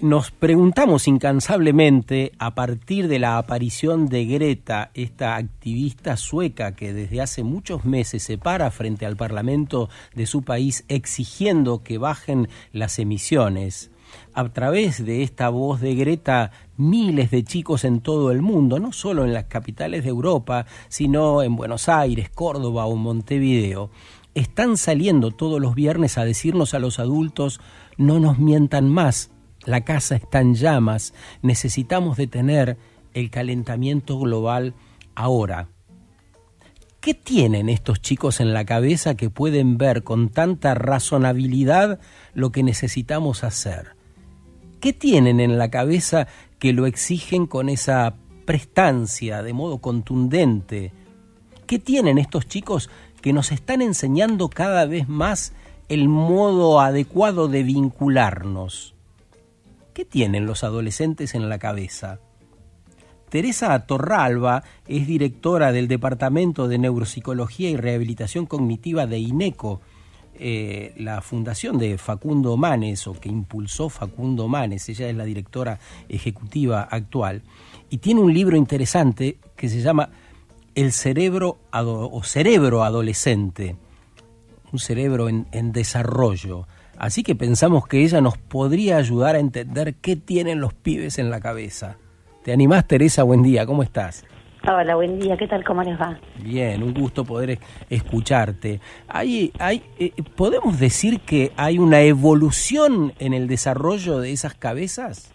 Nos preguntamos incansablemente, a partir de la aparición de Greta, esta activista sueca que desde hace muchos meses se para frente al Parlamento de su país exigiendo que bajen las emisiones. A través de esta voz de Greta, miles de chicos en todo el mundo, no solo en las capitales de Europa, sino en Buenos Aires, Córdoba o Montevideo, están saliendo todos los viernes a decirnos a los adultos: no nos mientan más, la casa está en llamas, necesitamos detener el calentamiento global ahora. ¿Qué tienen estos chicos en la cabeza que pueden ver con tanta razonabilidad lo que necesitamos hacer? ¿Qué tienen en la cabeza que lo exigen con esa prestancia, de modo contundente? ¿Qué tienen estos chicos que nos están enseñando cada vez más el modo adecuado de vincularnos? ¿Qué tienen los adolescentes en la cabeza? Teresa Torralba es directora del Departamento de Neuropsicología y Rehabilitación Cognitiva de INECO, la fundación de Facundo Manes, o que impulsó Facundo Manes. Ella es la directora ejecutiva actual, y tiene un libro interesante que se llama El cerebro cerebro adolescente, un cerebro en desarrollo. Así que pensamos que ella nos podría ayudar a entender qué tienen los pibes en la cabeza. ¿Te animás, Teresa? Buen día, ¿cómo estás? Hola, buen día, ¿qué tal? ¿Cómo les va? Bien, un gusto poder escucharte. ¿Podemos decir que hay una evolución en el desarrollo de esas cabezas?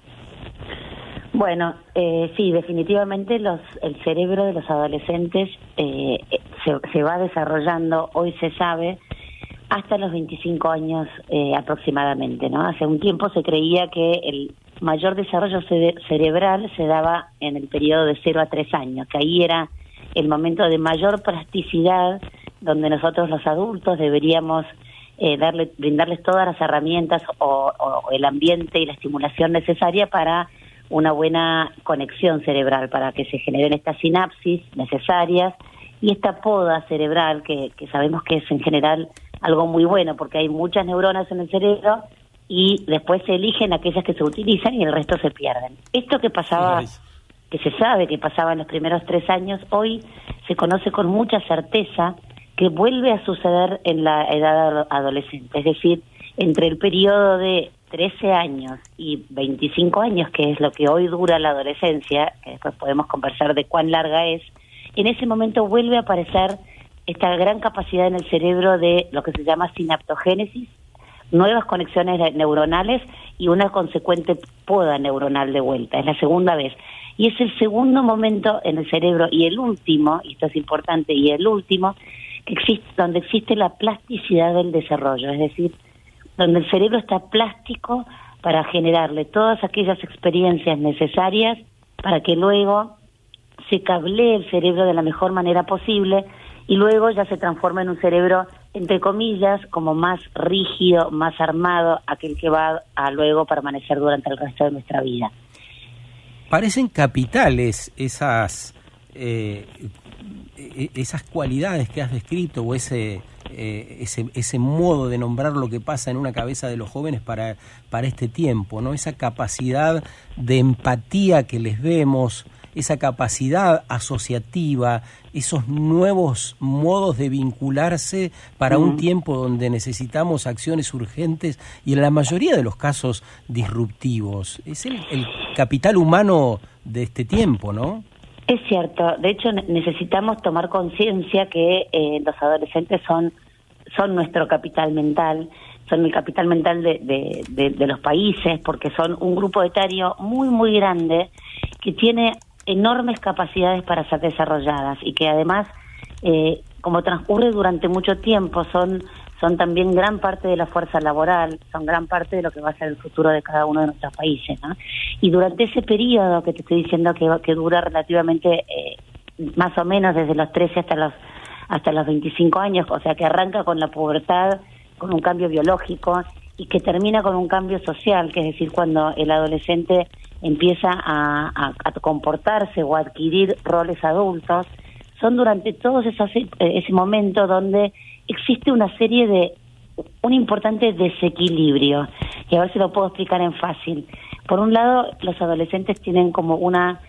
Bueno, sí, definitivamente el cerebro de los adolescentes se va desarrollando, hoy se sabe, hasta los 25 años aproximadamente, ¿no? Hace un tiempo se creía que el mayor desarrollo cerebral se daba en el periodo de 0 a 3 años, que ahí era el momento de mayor plasticidad, donde nosotros los adultos deberíamos brindarles todas las herramientas o el ambiente y la estimulación necesaria para una buena conexión cerebral, para que se generen estas sinapsis necesarias y esta poda cerebral que sabemos que es en general algo muy bueno, porque hay muchas neuronas en el cerebro y después se eligen aquellas que se utilizan y el resto se pierden. Esto que pasaba, que se sabe que pasaba en los primeros 3 años, hoy se conoce con mucha certeza que vuelve a suceder en la edad adolescente, es decir, entre el periodo de 13 años y 25 años, que es lo que hoy dura la adolescencia, que después podemos conversar de cuán larga es, en ese momento vuelve a aparecer esta gran capacidad en el cerebro de lo que se llama sinaptogénesis, nuevas conexiones neuronales y una consecuente poda neuronal de vuelta. Es la segunda vez. Y es el segundo momento en el cerebro, y el último, y esto es importante, y el último, donde existe la plasticidad del desarrollo, es decir, donde el cerebro está plástico para generarle todas aquellas experiencias necesarias para que luego se cablee el cerebro de la mejor manera posible y luego ya se transforma en un cerebro, entre comillas, como más rígido, más armado, aquel que va a luego permanecer durante el resto de nuestra vida. Parecen capitales esas cualidades que has descrito, o ese modo de nombrar lo que pasa en una cabeza de los jóvenes para este tiempo, ¿no? Esa capacidad de empatía que les vemos, esa capacidad asociativa, esos nuevos modos de vincularse para un tiempo donde necesitamos acciones urgentes y en la mayoría de los casos disruptivos. Es el capital humano de este tiempo, ¿no? Es cierto. De hecho, necesitamos tomar conciencia que los adolescentes son nuestro capital mental, son el capital mental de los países, porque son un grupo etario muy, muy grande que tiene enormes capacidades para ser desarrolladas y que además, como transcurre durante mucho tiempo, son también gran parte de la fuerza laboral, son gran parte de lo que va a ser el futuro de cada uno de nuestros países, ¿no? Y durante ese periodo que te estoy diciendo que dura relativamente más o menos desde los 13 hasta los 25 años, o sea que arranca con la pubertad, con un cambio biológico y que termina con un cambio social, que es decir, cuando el adolescente empieza a comportarse o a adquirir roles adultos, son durante todo ese momento donde existe un importante desequilibrio, y a ver si lo puedo explicar en fácil. Por un lado, los adolescentes tienen como una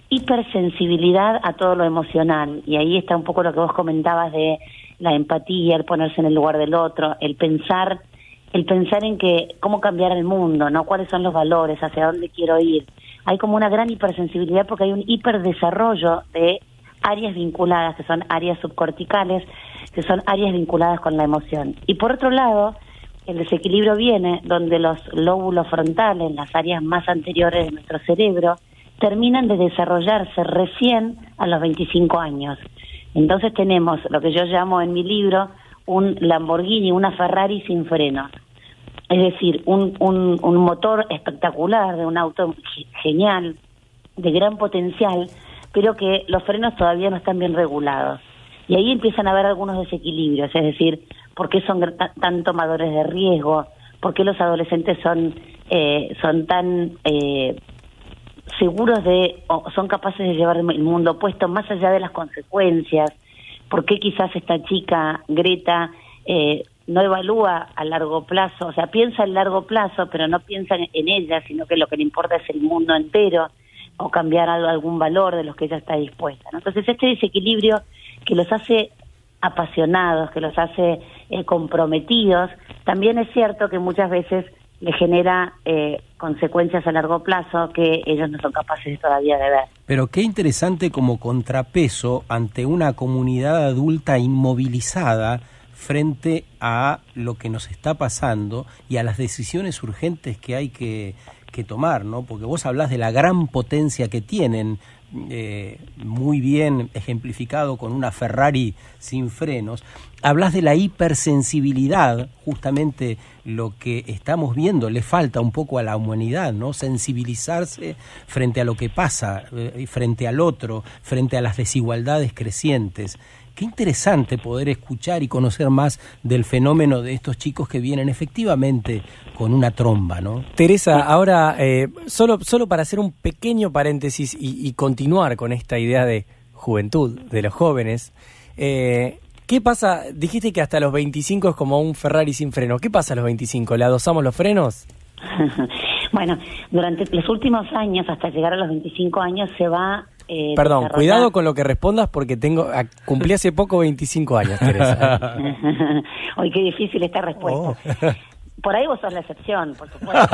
hipersensibilidad a todo lo emocional, y ahí está un poco lo que vos comentabas de la empatía, el ponerse en el lugar del otro, el pensar en que cómo cambiar el mundo, ¿no? Cuáles son los valores, hacia dónde quiero ir. Hay como una gran hipersensibilidad porque hay un hiperdesarrollo de áreas vinculadas, que son áreas subcorticales, que son áreas vinculadas con la emoción. Y por otro lado, el desequilibrio viene donde los lóbulos frontales, las áreas más anteriores de nuestro cerebro, terminan de desarrollarse recién a los 25 años. Entonces tenemos lo que yo llamo en mi libro un Lamborghini, una Ferrari sin frenos. Es decir, un motor espectacular, de un auto genial, de gran potencial, pero que los frenos todavía no están bien regulados. Y ahí empiezan a haber algunos desequilibrios, es decir, ¿por qué son tan tomadores de riesgo? ¿Por qué los adolescentes son tan seguros o son capaces de llevar el mundo opuesto más allá de las consecuencias? ¿Por qué quizás esta chica, Greta, no evalúa a largo plazo? O sea, piensa a largo plazo, pero no piensa en ella, sino que lo que le importa es el mundo entero, o cambiar algún valor de los que ella está dispuesta, ¿no? Entonces, este desequilibrio que los hace apasionados, que los hace comprometidos, también es cierto que muchas veces le genera consecuencias a largo plazo que ellos no son capaces todavía de ver. Pero qué interesante como contrapeso ante una comunidad adulta inmovilizada frente a lo que nos está pasando y a las decisiones urgentes que hay que tomar, ¿no? Porque vos hablás de la gran potencia que tienen, muy bien ejemplificado con una Ferrari sin frenos. Hablas de la hipersensibilidad, justamente lo que estamos viendo, le falta un poco a la humanidad, ¿no? Sensibilizarse frente a lo que pasa, frente al otro, frente a las desigualdades crecientes. Qué interesante poder escuchar y conocer más del fenómeno de estos chicos que vienen efectivamente con una tromba, ¿no? Teresa, ahora, solo para hacer un pequeño paréntesis y continuar con esta idea de juventud, de los jóvenes, ¿qué pasa? Dijiste que hasta los 25 es como un Ferrari sin freno. ¿Qué pasa a los 25? ¿Le adosamos los frenos? Bueno, durante los últimos años, hasta llegar a los 25 años, se va... Perdón, cuidado con lo que respondas porque cumplí hace poco 25 años, Teresa. Hoy qué difícil esta respuesta. Oh. Por ahí vos sos la excepción, por supuesto.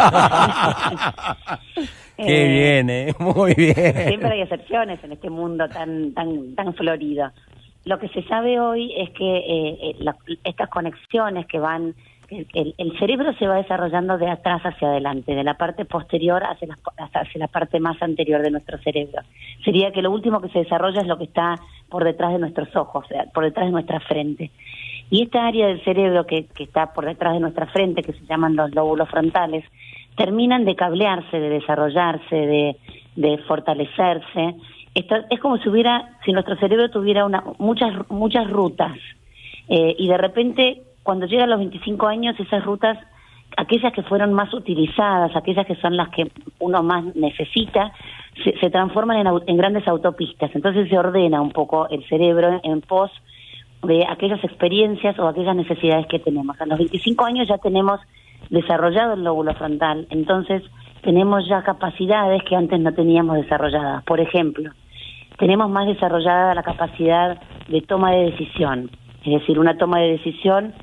Qué bien, muy bien. Siempre hay excepciones en este mundo tan florido. Lo que se sabe hoy es que estas conexiones que van... El cerebro se va desarrollando de atrás hacia adelante, de la parte posterior hacia la parte más anterior de nuestro cerebro. Sería que lo último que se desarrolla es lo que está por detrás de nuestros ojos, o sea, por detrás de nuestra frente. Y esta área del cerebro que está por detrás de nuestra frente, que se llaman los lóbulos frontales, terminan de cablearse, de desarrollarse, de fortalecerse. Esto es como si nuestro cerebro tuviera muchas rutas, y de repente... Cuando llegan los 25 años, esas rutas, aquellas que fueron más utilizadas, aquellas que son las que uno más necesita, se transforman en grandes autopistas. Entonces se ordena un poco el cerebro en pos de aquellas experiencias o aquellas necesidades que tenemos. A los 25 años ya tenemos desarrollado el lóbulo frontal, entonces tenemos ya capacidades que antes no teníamos desarrolladas. Por ejemplo, tenemos más desarrollada la capacidad de toma de decisión, es decir, una toma de decisión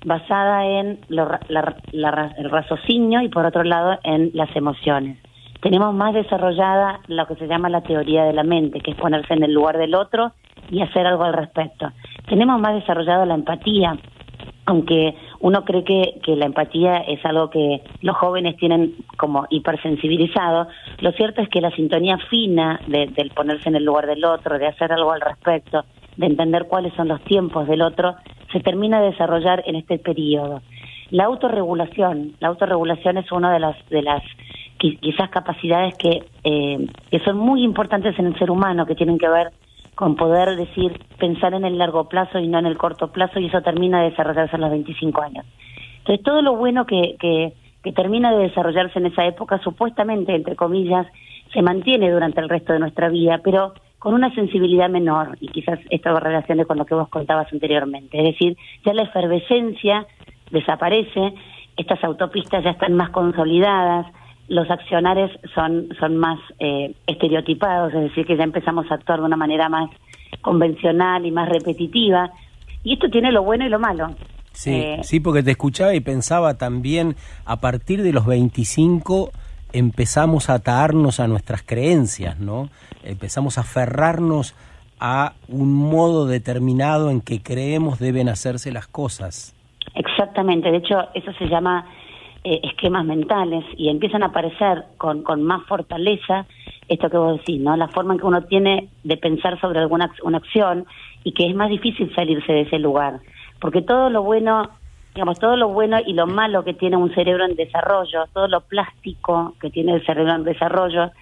basada en el raciocinio y por otro lado en las emociones. Tenemos más desarrollada lo que se llama la teoría de la mente, que es ponerse en el lugar del otro y hacer algo al respecto. Tenemos más desarrollada la empatía, aunque uno cree que la empatía es algo que los jóvenes tienen como hipersensibilizado. Lo cierto es que la sintonía fina del ponerse en el lugar del otro, de hacer algo al respecto, de entender cuáles son los tiempos del otro, se termina de desarrollar en este periodo. La autorregulación es una de las quizás capacidades que son muy importantes en el ser humano, que tienen que ver con poder pensar en el largo plazo y no en el corto plazo, y eso termina de desarrollarse a los 25 años. Entonces, todo lo bueno que termina de desarrollarse en esa época, supuestamente, entre comillas, se mantiene durante el resto de nuestra vida, pero con una sensibilidad menor, y quizás esto lo relacione con lo que vos contabas anteriormente. Es decir, ya la efervescencia desaparece, estas autopistas ya están más consolidadas, los accionares son más estereotipados, es decir, que ya empezamos a actuar de una manera más convencional y más repetitiva, y esto tiene lo bueno y lo malo. Sí, porque te escuchaba y pensaba también, a partir de los 25 empezamos a atarnos a nuestras creencias, ¿no? Empezamos a aferrarnos a un modo determinado en que creemos deben hacerse las cosas. Exactamente, de hecho eso se llama esquemas mentales, y empiezan a aparecer con más fortaleza esto que vos decís, ¿no? La forma en que uno tiene de pensar sobre una acción, y que es más difícil salirse de ese lugar, porque todo lo bueno, digamos, todo lo bueno y lo malo que tiene un cerebro en desarrollo, todo lo plástico que tiene el cerebro en desarrollo,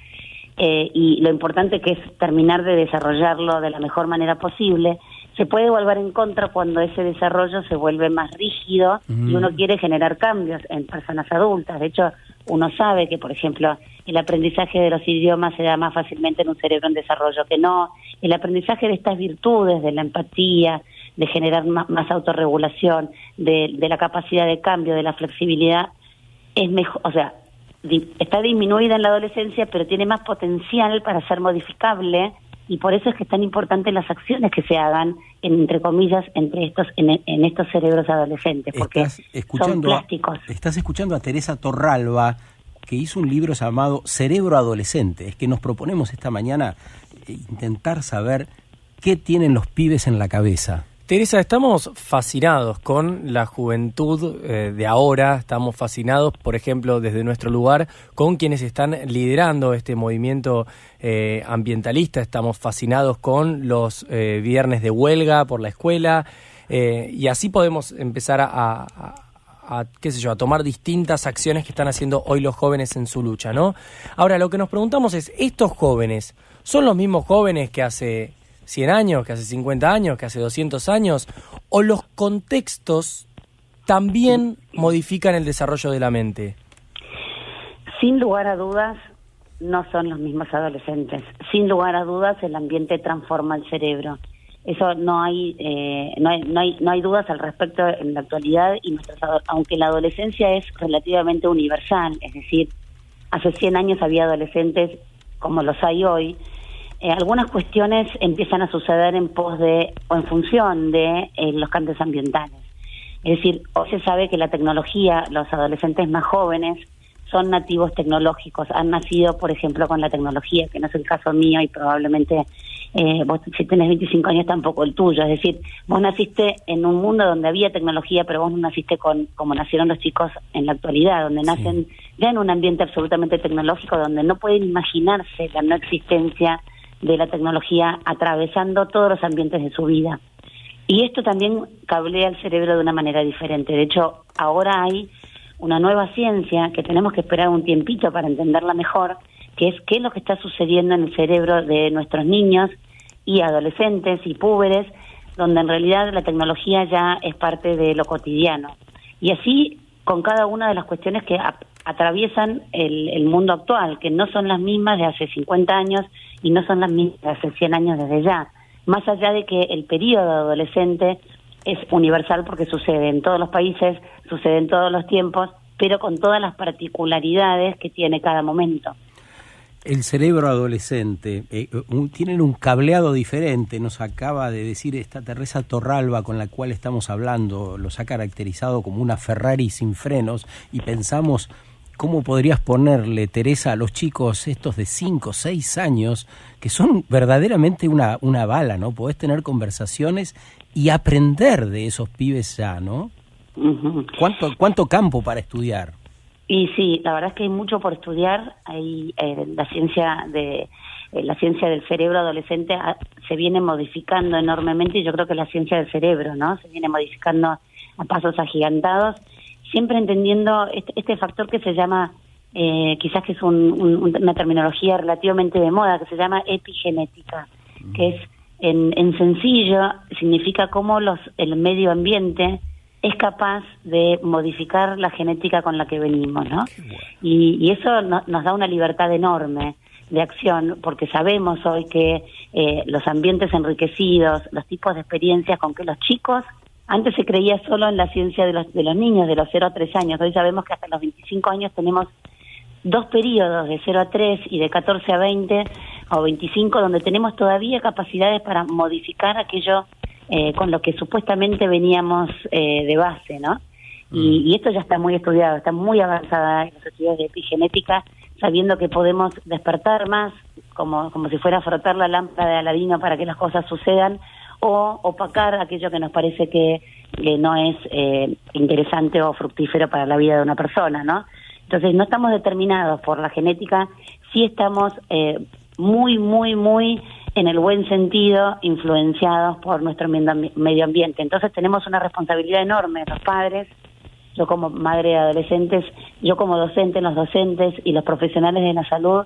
y lo importante que es terminar de desarrollarlo de la mejor manera posible, se puede volver en contra cuando ese desarrollo se vuelve más rígido y uno quiere generar cambios en personas adultas. De hecho, uno sabe que, por ejemplo, el aprendizaje de los idiomas se da más fácilmente en un cerebro en desarrollo que no. El aprendizaje de estas virtudes, de la empatía, de generar más autorregulación, de la capacidad de cambio, de la flexibilidad, es mejor, o sea, está disminuida en la adolescencia, pero tiene más potencial para ser modificable, y por eso es que es tan importante las acciones que se hagan, entre comillas, en estos cerebros adolescentes, porque son plásticos. Estás escuchando a Teresa Torralba, que hizo un libro llamado Cerebro Adolescente. Es que nos proponemos esta mañana intentar saber qué tienen los pibes en la cabeza. Teresa, estamos fascinados con la juventud de ahora, estamos fascinados, por ejemplo, desde nuestro lugar, con quienes están liderando este movimiento ambientalista, estamos fascinados con los viernes de huelga por la escuela, y así podemos empezar a tomar distintas acciones que están haciendo hoy los jóvenes en su lucha, ¿no? Ahora, lo que nos preguntamos es, ¿estos jóvenes son los mismos jóvenes que hace 100 años, que hace 50 años, que hace 200 años, o los contextos también modifican el desarrollo de la mente? Sin lugar a dudas, no son los mismos adolescentes. Sin lugar a dudas, el ambiente transforma el cerebro. Eso no hay dudas al respecto en la actualidad, y aunque la adolescencia es relativamente universal, es decir, hace 100 años había adolescentes como los hay hoy, algunas cuestiones empiezan a suceder en pos de o en función de los cambios ambientales. Es decir, hoy se sabe que la tecnología, los adolescentes más jóvenes son nativos tecnológicos, han nacido, por ejemplo, con la tecnología, que no es el caso mío, y probablemente vos, si tenés 25 años, tampoco el tuyo. Es decir, vos naciste en un mundo donde había tecnología, pero vos no naciste como nacieron los chicos en la actualidad, donde nacen ya en un ambiente absolutamente tecnológico, donde no pueden imaginarse la no existencia de la tecnología atravesando todos los ambientes de su vida. Y esto también cablea el cerebro de una manera diferente. De hecho, ahora hay una nueva ciencia que tenemos que esperar un tiempito para entenderla mejor, que es qué es lo que está sucediendo en el cerebro de nuestros niños y adolescentes y púberes, donde en realidad la tecnología ya es parte de lo cotidiano. Y así con cada una de las cuestiones que atraviesan el mundo actual, que no son las mismas de hace 50 años y no son las mismas de hace 100 años desde ya. Más allá de que el periodo adolescente es universal porque sucede en todos los países, sucede en todos los tiempos, pero con todas las particularidades que tiene cada momento. El cerebro adolescente, tienen un cableado diferente, nos acaba de decir esta Teresa Torralba con la cual estamos hablando, los ha caracterizado como una Ferrari sin frenos, y pensamos, ¿cómo podrías ponerle, Teresa, a los chicos estos de 5 o 6 años, que son verdaderamente una bala, ¿no? Podés tener conversaciones y aprender de esos pibes ya, ¿no? Uh-huh. ¿Cuánto campo para estudiar? Y sí, la verdad es que hay mucho por estudiar. Hay la ciencia del cerebro adolescente se viene modificando enormemente, y yo creo que la ciencia del cerebro, ¿no? Se viene modificando a pasos agigantados, siempre entendiendo este factor que se llama, quizás que es una terminología relativamente de moda, que se llama epigenética, que es en sencillo significa cómo el medio ambiente es capaz de modificar la genética con la que venimos, ¿no? Y eso nos da una libertad enorme de acción, porque sabemos hoy que los ambientes enriquecidos, los tipos de experiencias con que los chicos, antes se creía solo en la ciencia de los niños de los 0 a 3 años, hoy sabemos que hasta los 25 años tenemos 2 periodos de 0 a 3 y de 14 a 20 o 25, donde tenemos todavía capacidades para modificar aquello con lo que supuestamente veníamos de base, ¿no? Y esto ya está muy estudiado, está muy avanzada en los estudios de epigenética, sabiendo que podemos despertar más, como si fuera a frotar la lámpara de Aladino para que las cosas sucedan, o opacar aquello que nos parece que no es interesante o fructífero para la vida de una persona, ¿no? Entonces no estamos determinados por la genética, sí estamos muy, muy, muy, en el buen sentido, influenciados por nuestro medio ambiente. Entonces tenemos una responsabilidad enorme, los padres, yo como madre de adolescentes, yo como docente, los docentes y los profesionales de la salud,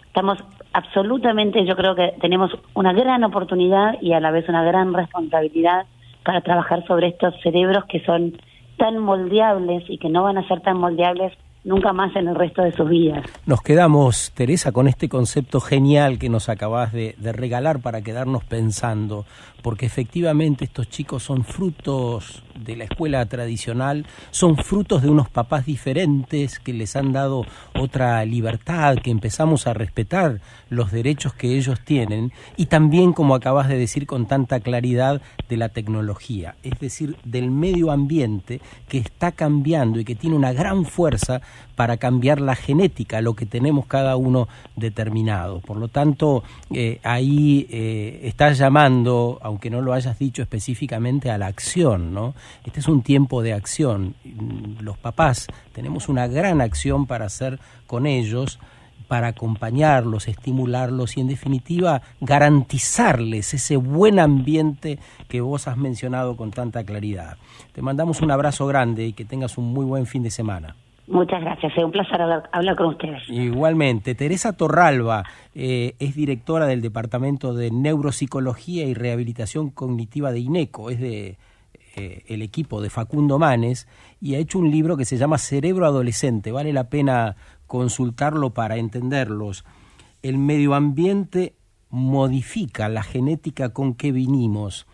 estamos absolutamente, yo creo que tenemos una gran oportunidad y a la vez una gran responsabilidad para trabajar sobre estos cerebros que son tan moldeables y que no van a ser tan moldeables nunca más en el resto de sus vidas. Nos quedamos, Teresa, con este concepto genial que nos acabás de regalar para quedarnos pensando, porque efectivamente estos chicos son frutos de la escuela tradicional, son frutos de unos papás diferentes que les han dado otra libertad, que empezamos a respetar los derechos que ellos tienen, y también, como acabas de decir con tanta claridad, de la tecnología, es decir, del medio ambiente que está cambiando y que tiene una gran fuerza para cambiar la genética, lo que tenemos cada uno determinado. Por lo tanto, ahí estás llamando, aunque no lo hayas dicho específicamente, a la acción, ¿no? Este es un tiempo de acción. Los papás tenemos una gran acción para hacer con ellos, para acompañarlos, estimularlos y, en definitiva, garantizarles ese buen ambiente que vos has mencionado con tanta claridad. Te mandamos un abrazo grande y que tengas un muy buen fin de semana. Muchas gracias, es un placer hablar con ustedes. Igualmente. Teresa Torralba es directora del Departamento de Neuropsicología y Rehabilitación Cognitiva de INECO, es de el equipo de Facundo Manes, y ha hecho un libro que se llama Cerebro Adolescente. Vale la pena consultarlo para entenderlos. El medio ambiente modifica la genética con que vinimos.